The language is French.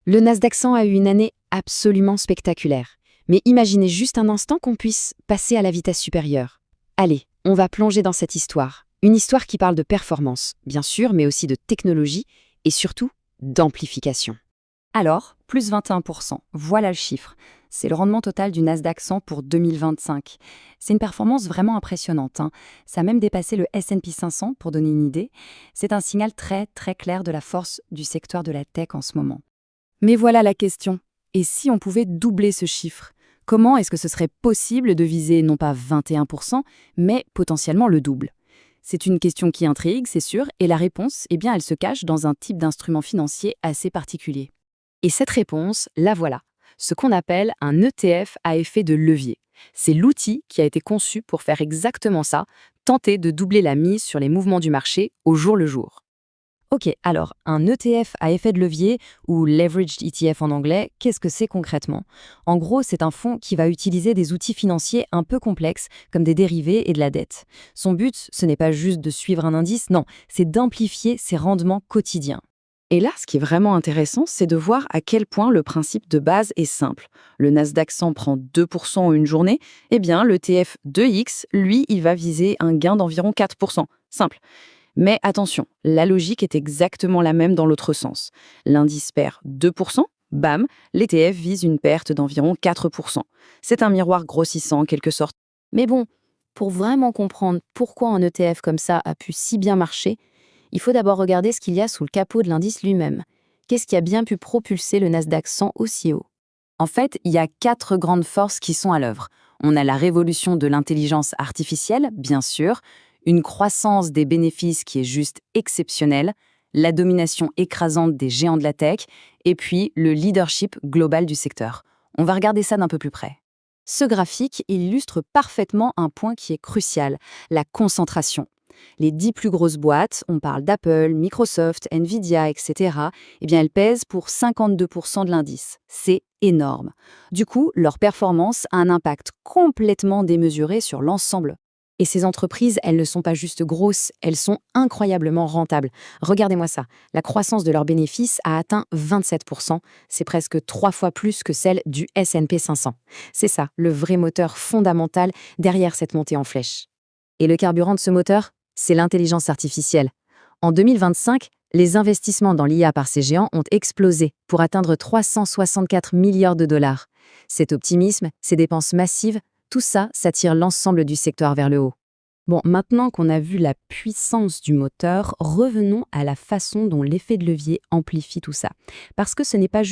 Le Nasdaq 100 a eu une année absolument spectaculaire. Mais imaginez juste un instant qu'on puisse passer à la vitesse supérieure. Allez, on va plonger dans cette histoire. Une histoire qui parle de performance, bien sûr, mais aussi de technologie et surtout d'amplification. Alors, plus 21%, voilà le chiffre. C'est le rendement total du Nasdaq 100 pour 2025. C'est une performance vraiment impressionnante, hein. Ça a même dépassé le S&P 500, pour donner une idée. C'est un signal très très clair de la force du secteur de la tech en ce moment. Mais voilà la question. Et si on pouvait doubler ce chiffre? Comment est-ce que ce serait possible de viser non pas 21%, mais potentiellement le double? C'est une question qui intrigue, c'est sûr, et la réponse, eh bien, elle se cache dans un type d'instrument financier assez particulier. Et cette réponse, la voilà. Ce qu'on appelle un ETF à effet de levier. C'est l'outil qui a été conçu pour faire exactement ça, tenter de doubler la mise sur les mouvements du marché au jour le jour. Ok, alors un ETF à effet de levier, ou Leveraged ETF en anglais, qu'est-ce que c'est concrètement? En gros, c'est un fonds qui va utiliser des outils financiers un peu complexes, comme des dérivés et de la dette. Son but, ce n'est pas juste de suivre un indice, non, c'est d'amplifier ses rendements quotidiens. Et là, ce qui est vraiment intéressant, c'est de voir à quel point le principe de base est simple. Le Nasdaq 100 prend 2% en une journée, eh bien le TF 2X, lui, il va viser un gain d'environ 4%. Simple. Mais attention, la logique est exactement la même dans l'autre sens. L'indice perd 2%, bam, l'ETF vise une perte d'environ 4%. C'est un miroir grossissant en quelque sorte. Mais bon, pour vraiment comprendre pourquoi un ETF comme ça a pu si bien marcher, il faut d'abord regarder ce qu'il y a sous le capot de l'indice lui-même. Qu'est-ce qui a bien pu propulser le Nasdaq 100 aussi haut? En fait, il y a 4 grandes forces qui sont à l'œuvre. On a la révolution de l'intelligence artificielle, bien sûr, une croissance des bénéfices qui est juste exceptionnelle, la domination écrasante des géants de la tech, et puis le leadership global du secteur. On va regarder ça d'un peu plus près. Ce graphique illustre parfaitement un point qui est crucial, la concentration. Les 10 plus grosses boîtes, on parle d'Apple, Microsoft, Nvidia, etc., eh bien elles pèsent pour 52% de l'indice. C'est énorme. Du coup, leur performance a un impact complètement démesuré sur l'ensemble. Et ces entreprises, elles ne sont pas juste grosses, elles sont incroyablement rentables. Regardez-moi ça, la croissance de leurs bénéfices a atteint 27%, c'est presque 3 fois plus que celle du S&P 500. C'est ça, le vrai moteur fondamental derrière cette montée en flèche. Et le carburant de ce moteur, c'est l'intelligence artificielle. En 2025, les investissements dans l'IA par ces géants ont explosé pour atteindre 364 milliards de dollars. Cet optimisme, ces dépenses massives, tout ça, ça tire l'ensemble du secteur vers le haut. Bon, maintenant qu'on a vu la puissance du moteur, revenons à la façon dont l'effet de levier amplifie tout ça. Parce que ce n'est pas